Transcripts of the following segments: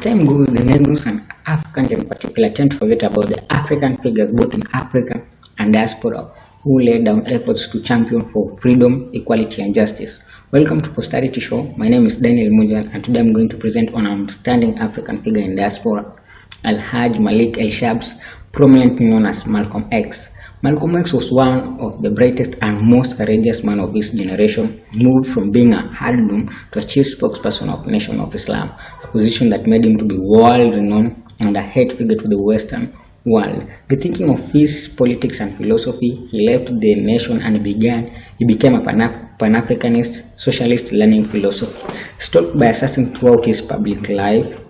time goes, the Negroes and Africans in particular tend to forget about the African figures both in Africa and diaspora who laid down efforts to champion for freedom, equality and justice. Welcome to Posterity Show. My name is Daniel Mujal and today I'm going to present on an outstanding African figure in diaspora, HAJJ Malik El Shabaz, prominently known as Malcolm X. Malcolm X was one of the brightest and most courageous men of his generation, moved from being a hardloom to a chief spokesperson of Nation of Islam, a position that made him to be world-renowned and a head figure to the Western world. The thinking of his politics and philosophy, he left the nation and he became a Pan-Africanist, socialist learning philosopher. Stalked by assassins throughout his public life,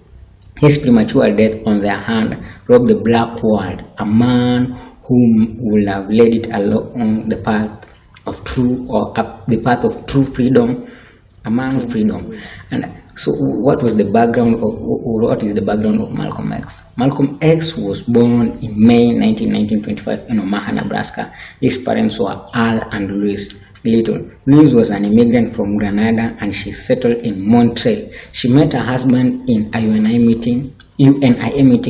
his premature death on their hand robbed the black world, a man whom would have led it along the path of true freedom, a man of freedom. And so what is the background of Malcolm X? Malcolm X was born in May 1925 in Omaha, Nebraska. His parents were Al and Louise Little. Louise was an immigrant from Grenada and she settled in Montreal. She met her husband in a UNIA meeting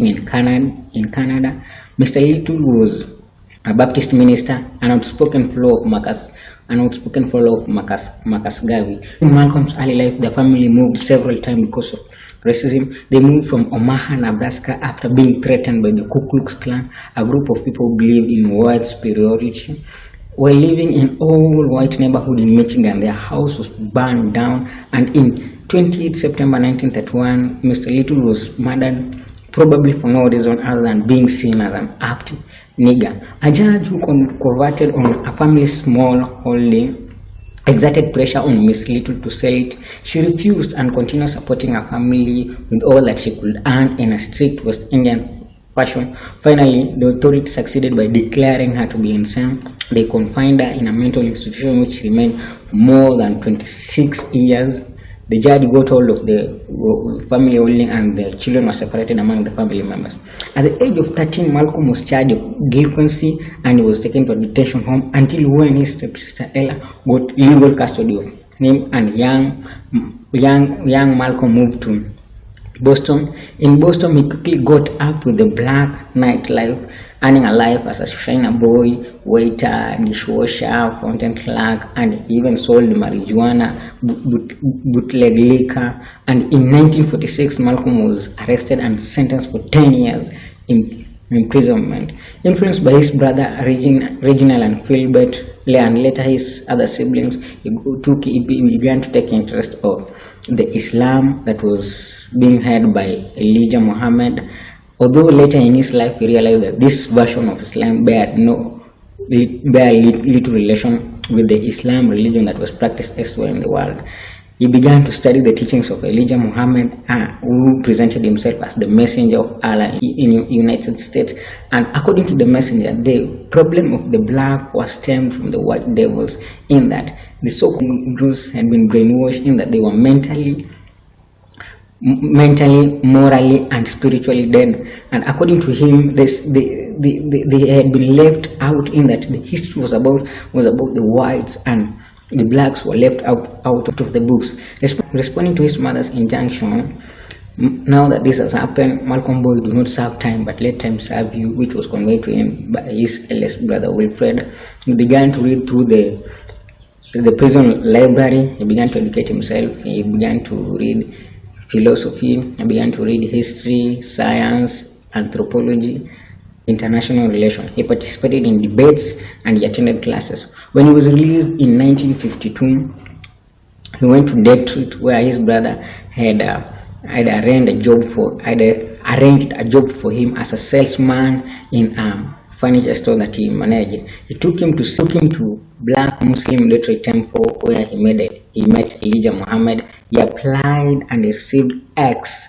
in Canada. Mr. Little was a Baptist minister, an outspoken follower of Marcus Garvey. In Malcolm's early life, the family moved several times because of racism. They moved from Omaha, Nebraska after being threatened by the Ku Klux Klan, a group of people who believed in white superiority. While living in all-white neighborhood in Michigan, their house was burned down, and in 28 September 1931, Mr. Little was murdered, probably for no reason other than being seen as an active nigger. A judge who converted on a family's small holding exerted pressure on Miss Little to sell it. She refused and continued supporting her family with all that she could earn in a strict West Indian fashion. Finally, the authorities succeeded by declaring her to be insane. They confined her in a mental institution which remained more than 26 years. The judge got hold of the family holding and the children were separated among the family members. At the age of 13, Malcolm was charged of delinquency and he was taken to a detention home until when his stepsister Ella got legal custody of him, and young Malcolm moved to Boston. In Boston, he quickly got up with the black nightlife, earning a life as a shiner boy, waiter, dishwasher, fountain clerk, and he even sold marijuana, bootleg liquor. And in 1946, Malcolm was arrested and sentenced for 10 years in imprisonment. Influenced by his brother Reginald and Philbert, and later his other siblings, he began to take interest of the Islam that was being held by Elijah Muhammad. Although later in his life he realized that this version of Islam bare little relation with the Islam religion that was practiced elsewhere in the world. He began to study the teachings of Elijah Muhammad, who presented himself as the messenger of Allah in the United States. And according to the messenger, the problem of the black was stemmed from the white devils, in that the so-called Negroes had been brainwashed, in that they were mentally, morally and spiritually dead. And according to him, they had been left out, in that the history was about the whites, and the blacks were left out of the books. Responding to his mother's injunction, now that this has happened, Malcolm boy, do not serve time but let time serve you, which was conveyed to him by his eldest brother Wilfred. He began to read through the prison library. He began to educate himself. He began to read philosophy. He began to read history, science, anthropology, international relations. He participated in debates and he attended classes. When he was released in 1952, he went to Detroit, where his brother had arranged a job for him as a salesman in a furniture store that he managed. He took him to Black Muslim Detroit Temple, where he met Elijah Muhammad. He applied and received X,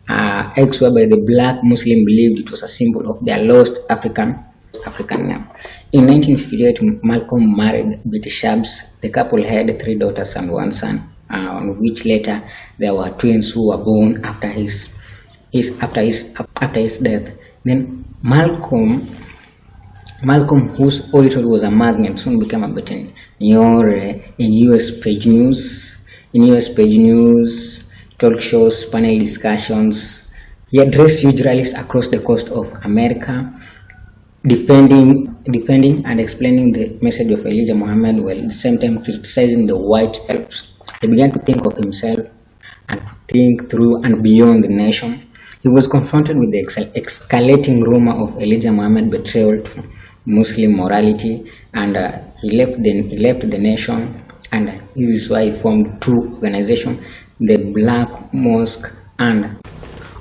whereby the black Muslim believed it was a symbol of their lost African name. In 1958, Malcolm married Betty Shabaz. The couple had 3 daughters and 1 son, on which later there were twins who were born after his death. Then Malcolm, whose origin was a magnet, soon became a button in US page news, talk shows, panel discussions, He addressed huge rallies across the coast of America, defending and explaining the message of Elijah Muhammad while at the same time criticizing the white helps. He began to think of himself and think through and beyond the nation. He was confronted with the escalating rumor of Elijah Muhammad betrayal to Muslim morality, and he left the nation, and this is why he formed two organizations, the Black Mosque and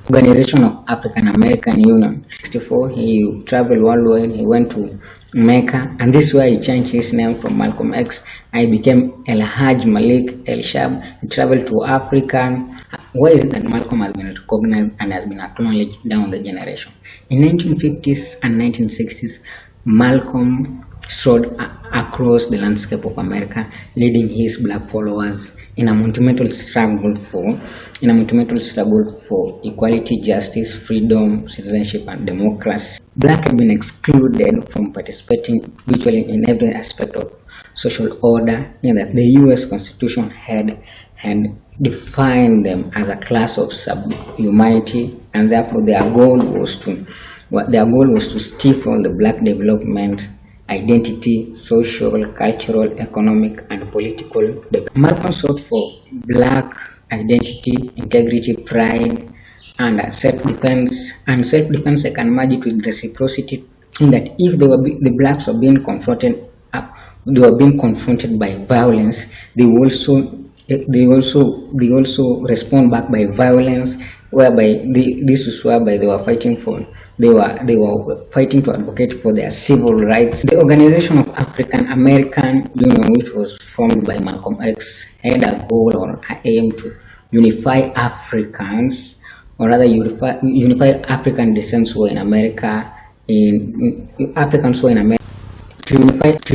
Organization of African American Union. 1964, he traveled worldwide. He went to Mecca, and this is why he changed his name from Malcolm X and he became HAJJ Malik El Shabaz. He traveled to Africa. Why is it that Malcolm has been recognized and has been acknowledged down the generation? In 1950s and 1960s, Malcolm strode across the landscape of America, leading his black followers in a monumental struggle for equality, justice, freedom, citizenship, and democracy. Black have been excluded from participating virtually in every aspect of social order, in that the U.S. Constitution had defined them as a class of subhumanity, and therefore their goal was to stifle the black development, identity, social, cultural, economic, and political development. Malcolm sought for black identity, integrity, pride, and self-defense. And self-defense, I can merge it with reciprocity, in that if the blacks were being confronted by violence, they also respond back by violence, whereby this is whereby they were fighting to advocate for their civil rights. The Organization of African American Union, which was formed by Malcolm X, had a goal or an aim to unify Africans, or rather unify African descents who were in America, to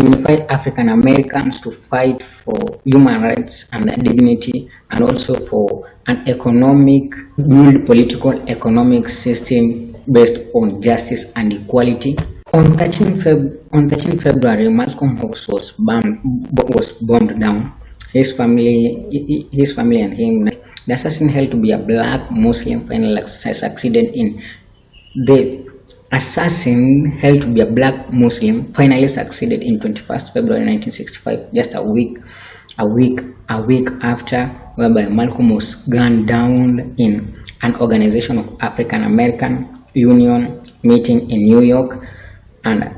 unify African Americans to fight for human rights and dignity, and also for an political economic system based on justice and equality. On 13 February, Malcolm X was bombed down. His family and him. The assassin, held to be a black Muslim, finally succeeded in the assassin held to be a black Muslim finally succeeded in 21st February 1965, just a week after, whereby Malcolm was gunned down in an Organization of African American Union meeting in New York, and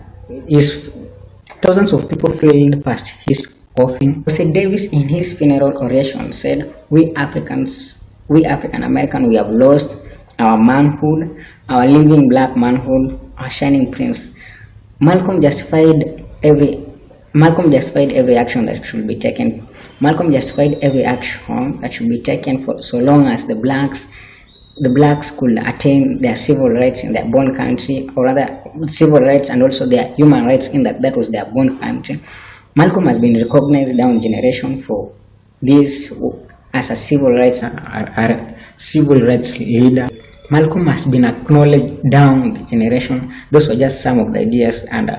thousands of people filled past his coffin. Jose Davis, in his funeral oration, said, we African American, we have lost our manhood, our living black manhood, our shining prince. Malcolm justified every action that should be taken. Malcolm justified every action that should be taken for so long as the blacks could attain their civil rights in their born country, or rather civil rights and also their human rights in that was their born country. Malcolm has been recognized down generation for this as a civil rights leader. Malcolm has been acknowledged down the generation. Those were just some of the ideas, and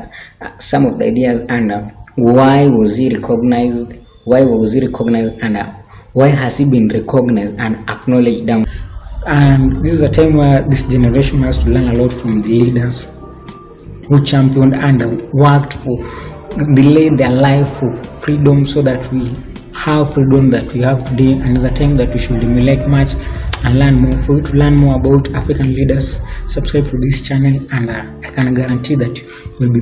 why was he recognized? And why has he been recognized and acknowledged down? And this is a time where this generation has to learn a lot from the leaders who championed and worked delayed their life for freedom, so that we have freedom that we have today. And it's a time that we should emulate much and learn more. For you to learn more about African leaders, subscribe to this channel, and I can guarantee that you will be